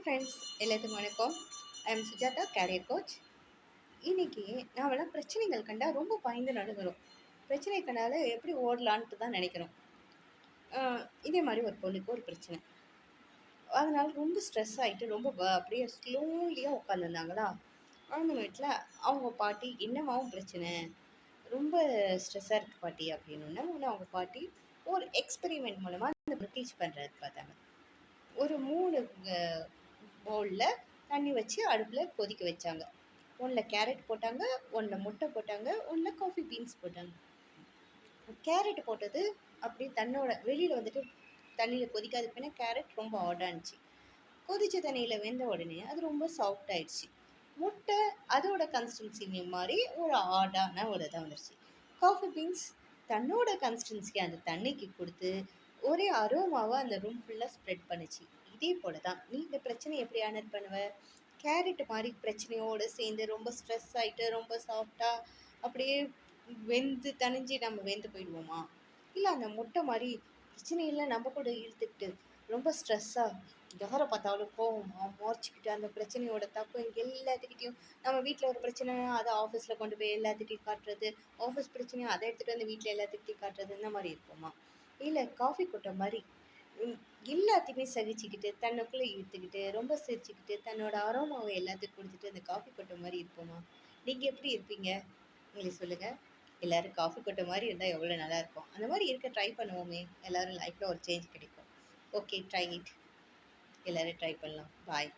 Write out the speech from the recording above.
Friends, எல்லாத்துக்கும் வணக்கம். I am Sujatha, career coach. இன்றைக்கி நாமெல்லாம் பிரச்சனைகள் கண்டா ரொம்ப பயந்து நடுங்குறோம். பிரச்சனை கண்டால எப்படி ஓடலான்ட்டு தான் நினைக்கிறோம். இதே மாதிரி ஒரு பொண்ணுக்கு ஒரு பிரச்சனை. அதனால் ரொம்ப ஸ்ட்ரெஸ் ஆகிட்டு ரொம்ப அப்படியே ஸ்லோலியாக உட்காந்துருந்தாங்களா. அந்த வீட்டில் அவங்க பாட்டி, என்னமாவும் பிரச்சனை, ரொம்ப ஸ்ட்ரெஸ்ஸாக இருக்குது பாட்டி அப்படின்னோடனே அவங்க பாட்டி ஒரு எக்ஸ்பெரிமெண்ட் மூலமாக அந்த டீச் பண்ணுறது பார்த்தாங்க. ஒரு 3 பவுலில் தண்ணி வச்சு அடுப்பில் கொதிக்க வச்சாங்க. ஒன்றில் கேரட் போட்டாங்க, ஒன்றில் முட்டை போட்டாங்க, ஒன்றில் காஃபி பீன்ஸ் போட்டாங்க. கேரட் போட்டது அப்படி தண்ணோட வெளியில் வந்துட்டு தண்ணியில் கொதிக்காதுக்கு பின்னா கேரட் ரொம்ப ஹார்டாக இருந்துச்சு. கொதித்த தண்ணியில் வெந்த உடனே அது ரொம்ப சாஃப்ட் ஆயிடுச்சு. முட்டை அதோட கன்சிஸ்டன்சி மாதிரி ஒரு ஹார்டான ஒரு இதாக வந்துடுச்சு. காஃபி பீன்ஸ் தன்னோட கன்சிஸ்டன்சி அந்த தண்ணிக்கு கொடுத்து ஒரே அரோமாவை அந்த ரூம் ஃபுல்லாக ஸ்ப்ரெட் பண்ணுச்சு. இதே போல தான் நீ இந்த பிரச்சனை எப்படி ஹேண்டில் பண்ணுவ? கேரட் மாதிரி பிரச்சனையோடு சேர்ந்து ரொம்ப ஸ்ட்ரெஸ் ஆகிட்டு ரொம்ப சாஃப்டாக அப்படியே வெந்து தணிஞ்சு நம்ம வெந்து போயிடுவோமா? இல்லை அந்த முட்டை மாதிரி பிரச்சனையில் நம்ம கூட இழுத்துக்கிட்டு ரொம்ப ஸ்ட்ரெஸ்ஸாக யாரை பார்த்தாலும் கோவமாக முறைச்சிக்கிட்டு அந்த பிரச்சனையோட தப்பு இங்கே எல்லாத்துக்கிட்டையும் நம்ம வீட்டில் ஒரு பிரச்சனை அதை ஆஃபீஸில் கொண்டு போய் எல்லாத்துக்கிட்டையும் காட்டுறது, ஆஃபீஸ் பிரச்சனையும் அதை எடுத்துகிட்டு வந்து வீட்டில் எல்லாத்துக்கிட்டையும் காட்டுறது, இந்த மாதிரி இருப்போமா? இல்லை காஃபி கொட்டை மாதிரி எல்லாத்தையுமே சகிச்சுக்கிட்டு தன்னுக்குள்ளே இழுத்துக்கிட்டு ரொம்ப சிரிச்சுக்கிட்டு தன்னோட அரோமாவை எல்லாத்துக்கும் கொடுத்துட்டு அந்த காஃபி கொட்டை மாதிரி இருப்போமா? நீங்கள் எப்படி இருப்பீங்க? உங்களுக்கு சொல்லுங்கள். எல்லோரும் காஃபி கொட்டை மாதிரி இருந்தால் எவ்வளோ நல்லாயிருக்கும். அந்த மாதிரி இருக்க ட்ரை பண்ணுவோமே, எல்லோரும் லைஃப்பில் ஒரு சேஞ்ச் கிடைக்கும். Okay, try it. எல்லோரும் ட்ரை பண்ணலாம். பாய்.